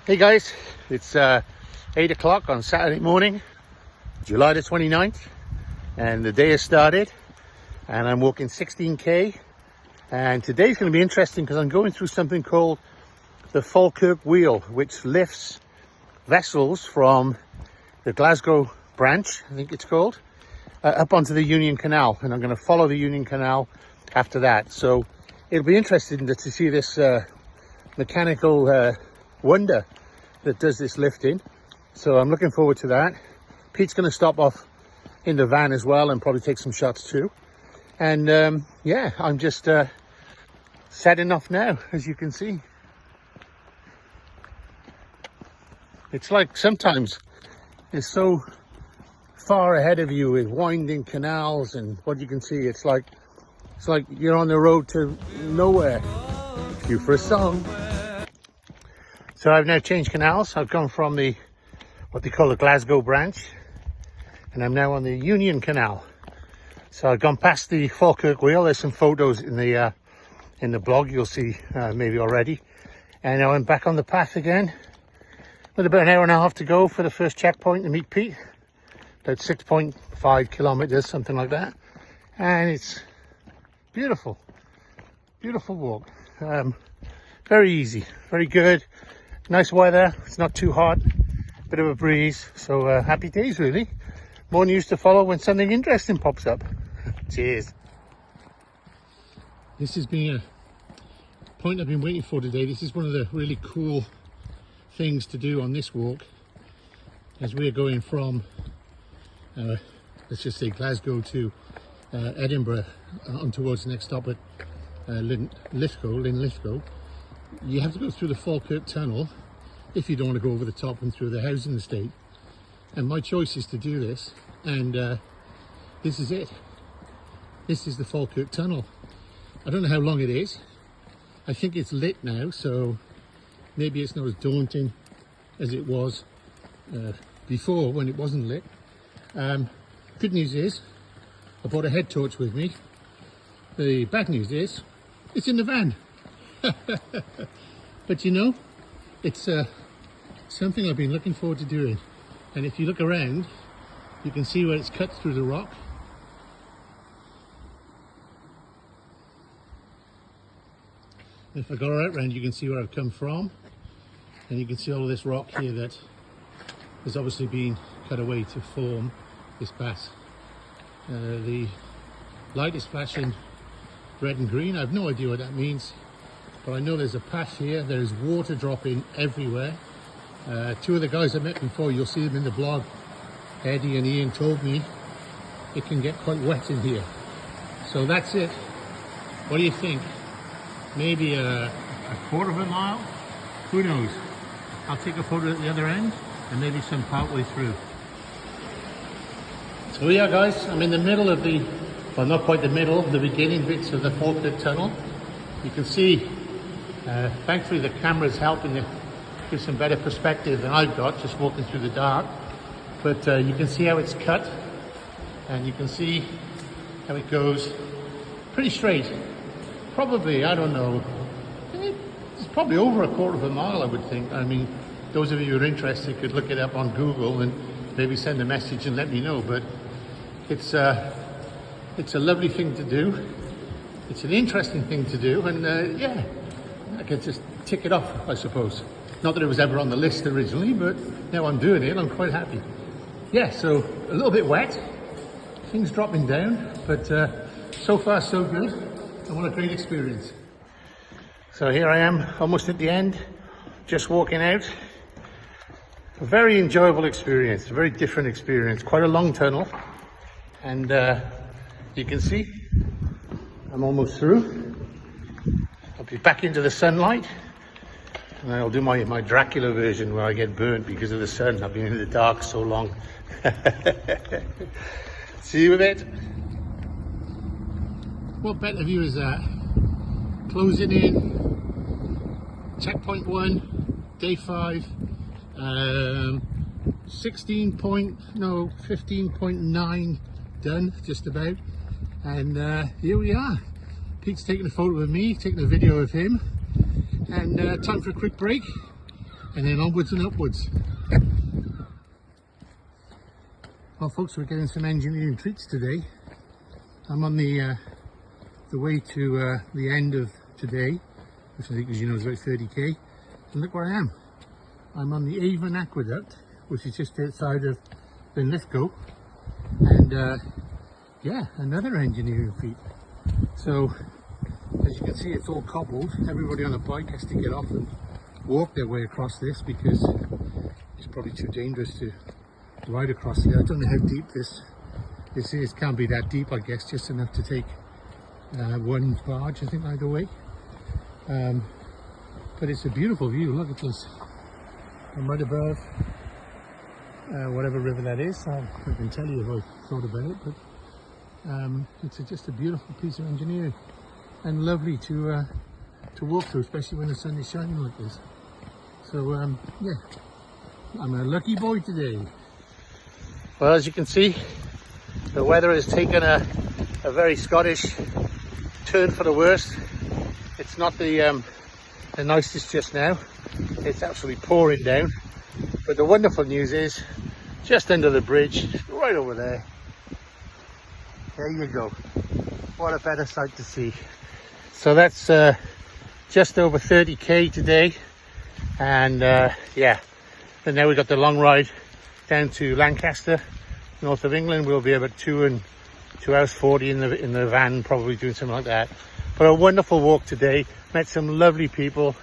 Hey guys, it's 8 o'clock on Saturday morning, July the 29th, and the day has started and I'm walking 16k, and today's going to be interesting because I'm going through something called the Falkirk Wheel, which lifts vessels from the Glasgow branch, I think it's called, up onto the Union Canal, and I'm going to follow the Union Canal after that. So it'll be interesting to see this mechanical wonder that does this lifting. So I'm looking forward to that. Pete's going to stop off in the van as well and probably take some shots too. And yeah, I'm just setting off now, as you can see. It's like sometimes it's so far ahead of you with winding canals and what you can see. It's like you're on the road to nowhere. Cue for a song. So I've now changed canals. I've gone from what they call the Glasgow branch, and I'm now on the Union Canal. So I've gone past the Falkirk Wheel. There's some photos in the blog you'll see maybe already. And now I'm back on the path again with about an hour and a half to go for the first checkpoint to meet Pete. About 6.5 kilometers, something like that. And it's beautiful, beautiful walk. Very easy, very good. Nice weather, it's not too hot, bit of a breeze, so happy days really. More news to follow when something interesting pops up. Cheers. This has been a point I've been waiting for today. This is one of the really cool things to do on this walk, as we're going from, let's just say Glasgow to Edinburgh, on towards the next stop at Linlithgow. You have to go through the Falkirk Tunnel if you don't want to go over the top and through the housing estate. And my choice is to do this, and this is it. This is the Falkirk Tunnel. I don't know how long it is. I think it's lit now, so maybe it's not as daunting as it was before when it wasn't lit. Good news is I brought a head torch with me. The bad news is it's in the van. But you know, it's something I've been looking forward to doing. And if you look around, you can see where it's cut through the rock. And if I go right round, you can see where I've come from. And you can see all of this rock here that has obviously been cut away to form this path. The light is flashing red and green. I have no idea what that means, but I know there's a path here. There's water dropping everywhere. Two of the guys I met before, you'll see them in the blog, Eddie and Ian, told me it can get quite wet in here. So that's it. What do you think? Maybe a quarter of a mile? Who knows? I'll take a photo at the other end and maybe some part way through. So yeah guys, I'm in the middle of the, well not quite the middle, the beginning bits of the Falkirk Tunnel. You can see, thankfully the camera's helping to give some better perspective than I've got, just walking through the dark. But you can see how it's cut, and you can see how it goes pretty straight. Probably, I don't know, it's probably over a quarter of a mile, I would think. I mean, those of you who are interested could look it up on Google and maybe send a message and let me know. But it's a lovely thing to do. It's an interesting thing to do, and yeah, I could just tick it off, I suppose. Not that it was ever on the list originally, but now I'm doing it, I'm quite happy. Yeah, so a little bit wet, things dropping down, but so far so good, and what a great experience. So here I am, almost at the end, just walking out. A very enjoyable experience, a very different experience, quite a long tunnel, and you can see I'm almost through. I'll be back into the sunlight, and I'll do my Dracula version where I get burnt because of the sun. I've been in the dark so long. See you with it. What better view is that? Closing in, checkpoint 1, day 5, 15.9 done, just about. And here we are. Pete's taking a photo of me, taking a video of him, and time for a quick break. and then onwards and upwards. Well folks, we're getting some engineering treats today. I'm on the way to the end of today, which I think, as you know, is about 30k. And look where I am. I'm on the Avon Aqueduct, which is just outside of Linlithgow. And yeah, another engineering feat. So, as you can see, it's all cobbled. Everybody on a bike has to get off and walk their way across this because it's probably too dangerous to ride across here. I don't know how deep this is. Can't be that deep, I guess, just enough to take one barge, I think, either way. But it's a beautiful view. Look at this. I'm right above whatever river that is. I can tell you if I thought about it, but it's just a beautiful piece of engineering and lovely to walk through, especially when the sun is shining like this. So yeah, I'm a lucky boy today. Well, as you can see, the weather has taken a very Scottish turn for the worst. It's not the nicest just now. It's absolutely pouring down. But the wonderful news is, just under the bridge, right over there, there you go. What a better sight to see. So that's just over 30k today. And yeah, and now we've got the long ride down to Lancaster, north of England. We'll be about 2 hours 40 in the van, probably doing something like that. But a wonderful walk today. Met some lovely people.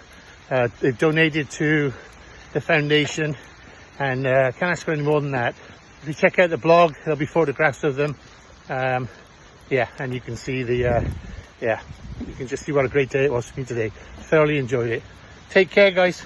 They've donated to the foundation, and can't ask for any more than that. If you check out the blog, there'll be photographs of them. Yeah, and you can see yeah, you can just see what a great day it was for me today. Thoroughly enjoyed it. Take care, guys.